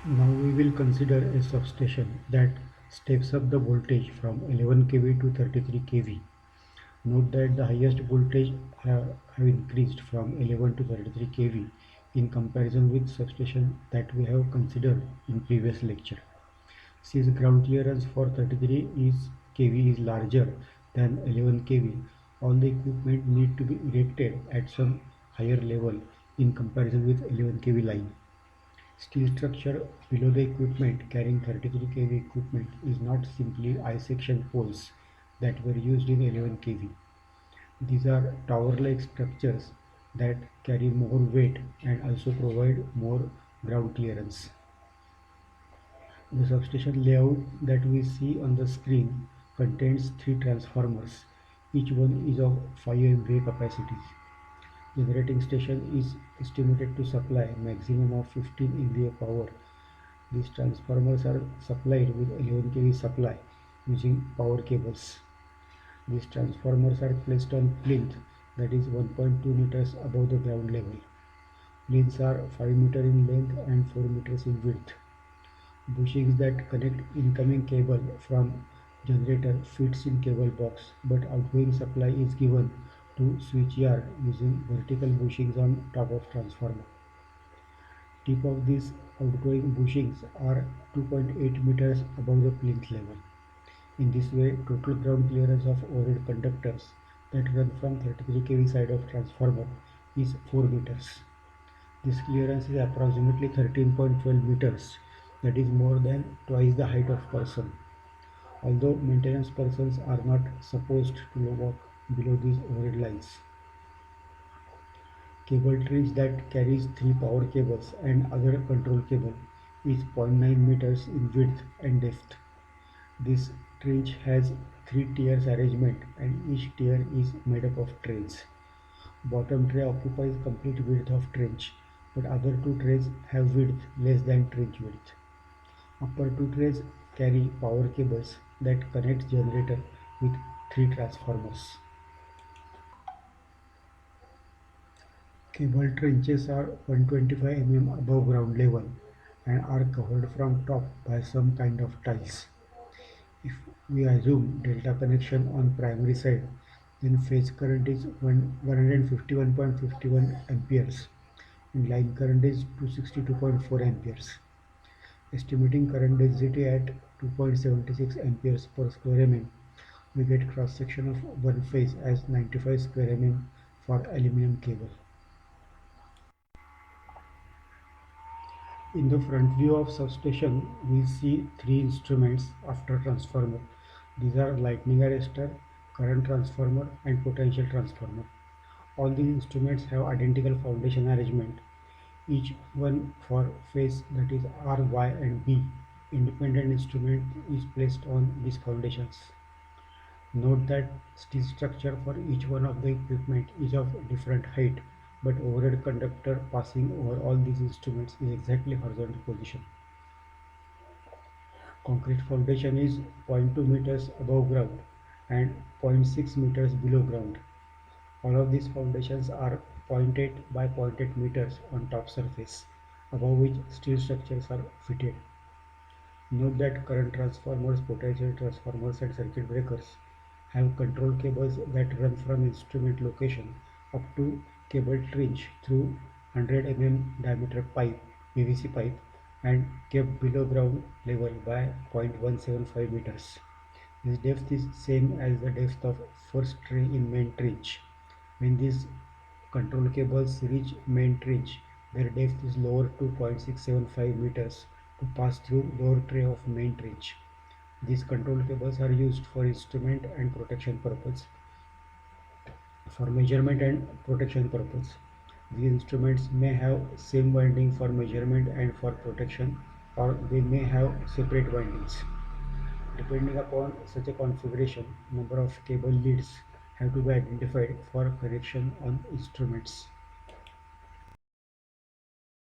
Now we will consider a substation that steps up the voltage from 11 kV to 33 kV. Note that the highest voltage have increased from 11 to 33 kV in comparison with substation that we have considered in previous lecture. Since ground clearance for 33 kV is larger than 11 kV, all the equipment need to be erected at some higher level in comparison with 11 kV line. Steel structure below the equipment carrying 33 kV equipment is not simply I-section poles that were used in 11 kV. These are tower-like structures that carry more weight and also provide more ground clearance. The substation layout that we see on the screen contains three transformers. Each one is of 5 MVA capacity. Generating station is estimated to supply maximum of 15 MVA power. These transformers are supplied with 11 kV supply using power cables. These transformers are placed on plinth that is 1.2 meters above the ground level. Plinths are 5 meters in length and 4 meters in width. Bushings that connect incoming cable from generator fits in cable box, but outgoing supply is given to switchyard using vertical bushings on top of transformer. Tip of these outgoing bushings are 2.8 meters above the plinth level. In this way, total ground clearance of overhead conductors that run from 33 kV side of transformer is 4 meters. This clearance is approximately 13.12 meters, that is more than twice the height of person. Although maintenance persons are not supposed to walk below these overhead lines. Cable trench that carries three power cables and other control cable is 0.9 meters in width and depth. This trench has three tiers arrangement and each tier is made up of trays. Bottom tray occupies complete width of trench, but other two trays have width less than trench width. Upper two trays carry power cables that connect generator with three transformers. Cable trenches are 125 mm above ground level and are covered from top by some kind of tiles. If we assume delta connection on primary side, then phase current is 151.51 amperes and line current is 262.4 amperes. Estimating current density at 2.76 amperes per square mm, we get cross section of one phase as 95 square mm for aluminum cable. In the front view of substation, we see three instruments after transformer. These are lightning arrestor, current transformer and potential transformer. All these instruments have identical foundation arrangement, each one for phase that is R, Y and B. Independent instrument is placed on these foundations. Note that steel structure for each one of the equipment is of different height, but overhead conductor passing over all these instruments is exactly horizontal position. Concrete foundation is 0.2 meters above ground and 0.6 meters below ground. All of these foundations are zero point 0.8 by 0.8 meters on top surface, above which steel structures are fitted. Note that current transformers, potential transformers and circuit breakers have control cables that run from instrument location up to cable trench through 100 mm diameter pipe, PVC pipe, and kept below ground level by 0.175 meters. This depth is same as the depth of first tray in main trench. When these control cables reach main trench, their depth is lowered to 0.675 meters to pass through lower tray of main trench. These control cables are used for instrument and protection purpose, for measurement and protection purpose. These instruments may have same winding for measurement and for protection, or they may have separate windings. Depending upon such a configuration, number of cable leads have to be identified for connection on instruments.